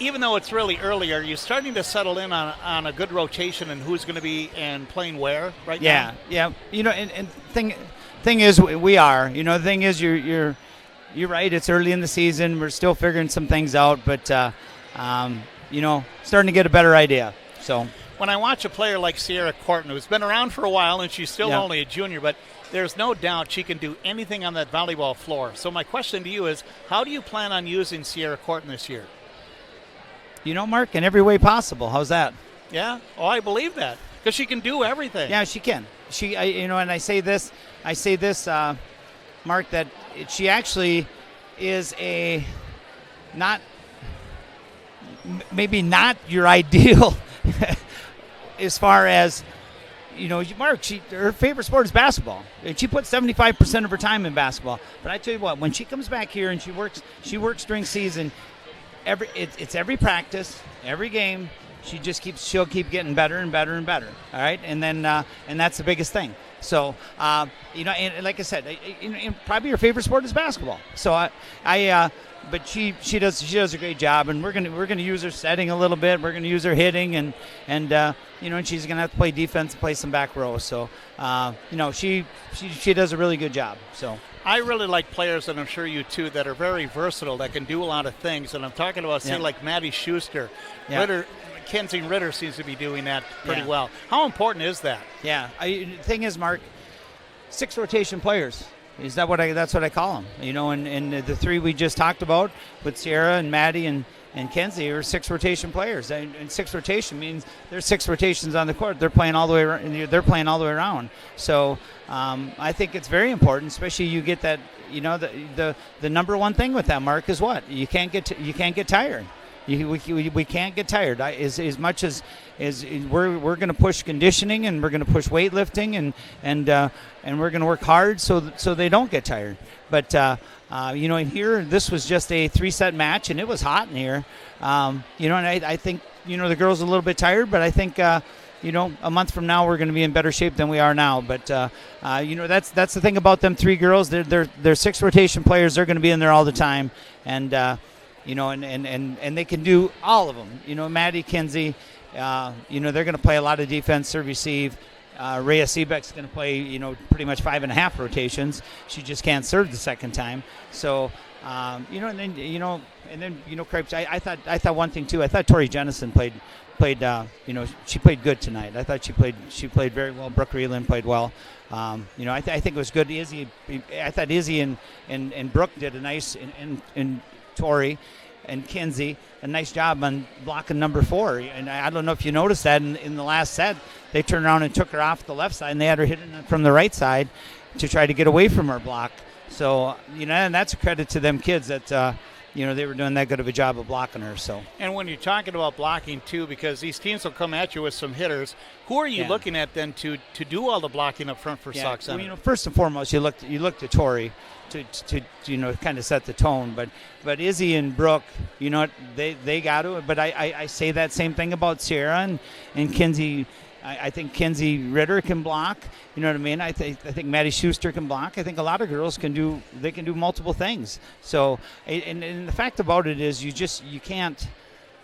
even though it's really early, are you starting to settle in on a good rotation and who's going to be and playing where right now? Yeah. And thing is, we are. The thing is, you're right. It's early in the season. We're still figuring some things out, but starting to get a better idea. So when I watch a player like Sierra Corton, who's been around for a while and she's still only a junior, but there's no doubt she can do anything on that volleyball floor. So my question to you is, how do you plan on using Sierra Corton this year? Mark, in every way possible. How's that? Yeah. Oh, I believe that because she can do everything. Yeah, she can. And I say this, Mark, that she actually is maybe not your ideal as far as, Mark, her favorite sport is basketball. And she puts 75% of her time in basketball. But I tell you what, when she comes back here and she works during season, it's every practice, every game. She'll keep getting better and better and better. All right, and then and that's the biggest thing. So and like I said, probably her favorite sport is basketball. So but she does a great job, and we're gonna use her setting a little bit. We're gonna use her hitting, and she's gonna have to play defense and play some back row. So she does a really good job. So I really like players, and I'm sure you too, that are very versatile, that can do a lot of things. And I'm talking about like Maddie Schuster, Kenzie Ritter seems to be doing that pretty well. How important is that? Yeah, the thing is, Mark, 6 rotation players. That's what I call them. And the 3 we just talked about with Sierra and Maddie and Kenzie are 6 rotation players. And 6 rotation means there's 6 rotations on the court. They're playing all the way around. So I think it's very important, especially you get that. The number one thing with that, Mark, is what you can't get tired. We can't get tired. As much as we're going to push conditioning, and we're going to push weightlifting, and we're going to work hard so they don't get tired. But in here, this was just a 3-set match, and it was hot in here. And I think the girls are a little bit tired, but I think a month from now we're going to be in better shape than we are now. But that's the thing about them 3 girls. They're 6 rotation players. They're going to be in there all the time, and and they can do all of them. Maddie, Kenzie, they're going to play a lot of defense, serve, receive. Rhea Seebeck's going to play, pretty much 5.5 rotations. She just can't serve the second time. So, Cripes. I thought one thing too. I thought Tori Jennison played. She played good tonight. I thought she played very well. Brooke Reeland played well. I think it was good. I thought Izzy and Brooke did a nice and Tori and Kenzie a nice job on blocking number 4. And I don't know if you noticed that in the last set, they turned around and took her off the left side, and they had her hitting it from the right side to try to get away from her block. So, and that's a credit to them kids that, they were doing that good of a job of blocking her. So. And when you're talking about blocking, too, because these teams will come at you with some hitters, who are you looking at then to do all the blocking up front for Sauk Center? Well, first and foremost, you look to Tori to kind of set the tone. But Izzy and Brooke, they got to. But I say that same thing about Sierra and Kenzie. I think Kenzie Ritter can block. You know what I mean? I think Maddie Schuster can block. I think a lot of girls can do multiple things. So, and the fact about it is you can't.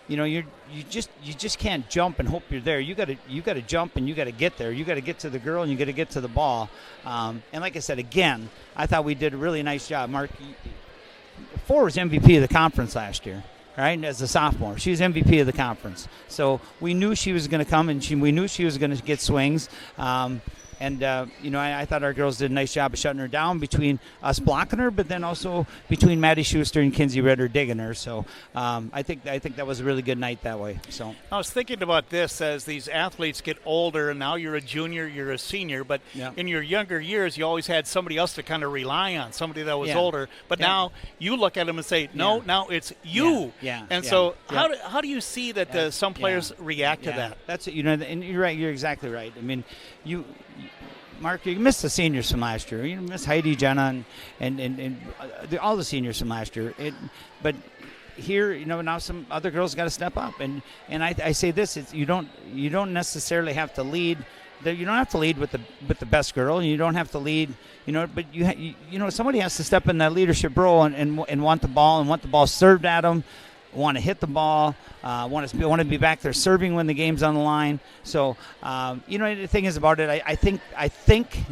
You just can't jump and hope you're there. You got to jump and you got to get there. You got to get to the girl and you got to get to the ball. And like I said, again, I thought we did a really nice job. Mark, 4 was MVP of the conference last year, right? As a sophomore, she was MVP of the conference. So we knew she was going to come, and we knew she was going to get swings. I thought our girls did a nice job of shutting her down between us blocking her, but then also between Maddie Schuster and Kenzie Ritter digging her. So I think that was a really good night that way. So I was thinking about this as these athletes get older, and now you're a junior, you're a senior, but in your younger years, you always had somebody else to kind of rely on, somebody that was older. But now you look at them and say, no, now it's you. So how do you see that some players react to that? That's it. And you're right. You're exactly right. I mean, Mark, you missed the seniors from last year. You missed Heidi, Jenna, and all the seniors from last year. But here, now some other girls got to step up. And I say this: you don't necessarily have to lead. You don't have to lead with the best girl, and you don't have to lead. But somebody has to step in that leadership role and want the ball served at them. want to hit the ball, want to be back there serving when the game's on the line. So the thing is about it, I think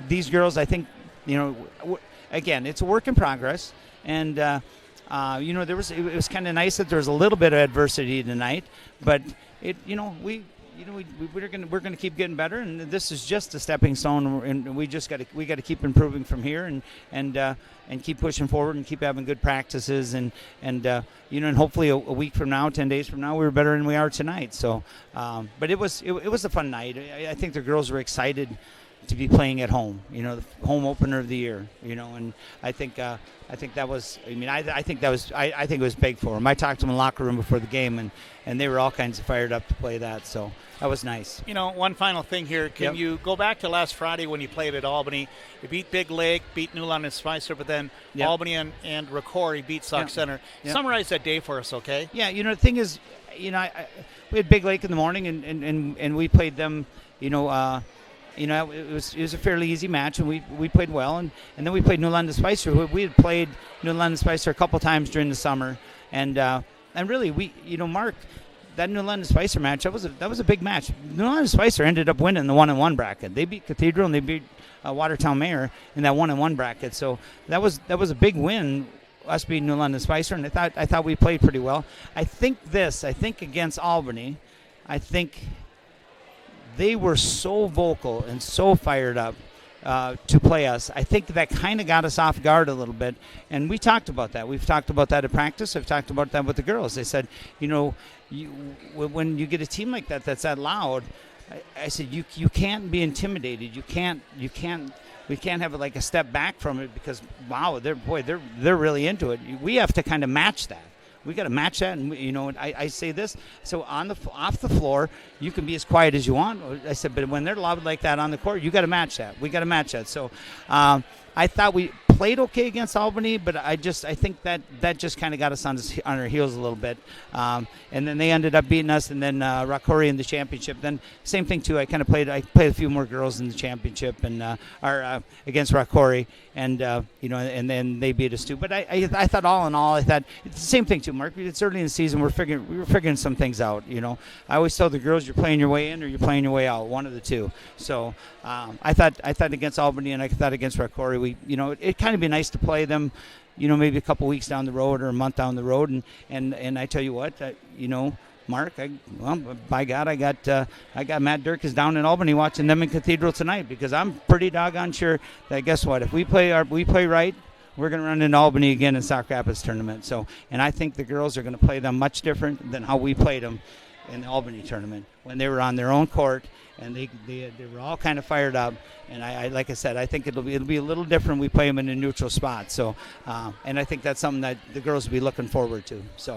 these girls, again, it's a work in progress, and it was kind of nice that there was a little bit of adversity tonight, but we're gonna keep getting better, and this is just a stepping stone, and we got to keep improving from here, and keep pushing forward, and keep having good practices, and hopefully a week from now, 10 days from now, we're better than we are tonight. So, but it was a fun night. I think the girls were excited to be playing at home, the home opener of the year, and I think that was, I think it was big for them. I talked to them in the locker room before the game, and they were all kinds of fired up to play that, so that was nice. One final thing here. Can you go back to last Friday when you played at Albany? You beat Big Lake, beat New London Spicer, but then Albany and Rocori beat Sauk Center. Summarize that day for us, okay? Yeah, the thing is, we had Big Lake in the morning, and we played them, it was a fairly easy match, and we played well, and then we played New London Spicer. We had played New London Spicer a couple times during the summer, and really Mark, that New London Spicer match, that was a big match. New London Spicer ended up winning the 1-1 bracket. They beat Cathedral and they beat Watertown Mayor in that 1-1 bracket. So that was a big win, us beating New London Spicer, and I thought we played pretty well. I think against Albany, they were so vocal and so fired up to play us. I think that kind of got us off guard a little bit, and we talked about that. We've talked about that at practice. I've talked about that with the girls. They said, when you get a team like that that's that loud, I said you can't be intimidated. We can't have like a step back from it, because they're really into it. We have to kind of match that. We got to match that, and I say this. So off the floor, you can be as quiet as you want. I said, but when they're loud like that on the court, you got to match that. We got to match that. So I thought we played okay against Albany, but I think that just kind of got us on our heels a little bit. And then they ended up beating us, and then Rocori in the championship. Then same thing too. I played a few more girls in the championship, and against Rocori, and and then they beat us too. But I thought all in all, it's the same thing too, Mark. It's early in the season. We were figuring some things out. I always tell the girls, you're playing your way in or you're playing your way out, one of the two. So I thought against Albany, and I thought against Rocori, it kind of be nice to play them, maybe a couple weeks down the road or a month down the road, and I tell you what, Mark, by God, I got Matt Durkis down in Albany watching them in Cathedral tonight, because I'm pretty doggone sure that, guess what, if we play right, we're going to run into Albany again in Sauk Rapids tournament. So, and I think the girls are going to play them much different than how we played them in the Albany tournament when they were on their own court, and they were all kind of fired up. And I like I said, I think it'll be a little different. We play them in a neutral spot. So, and I think that's something that the girls will be looking forward to. So.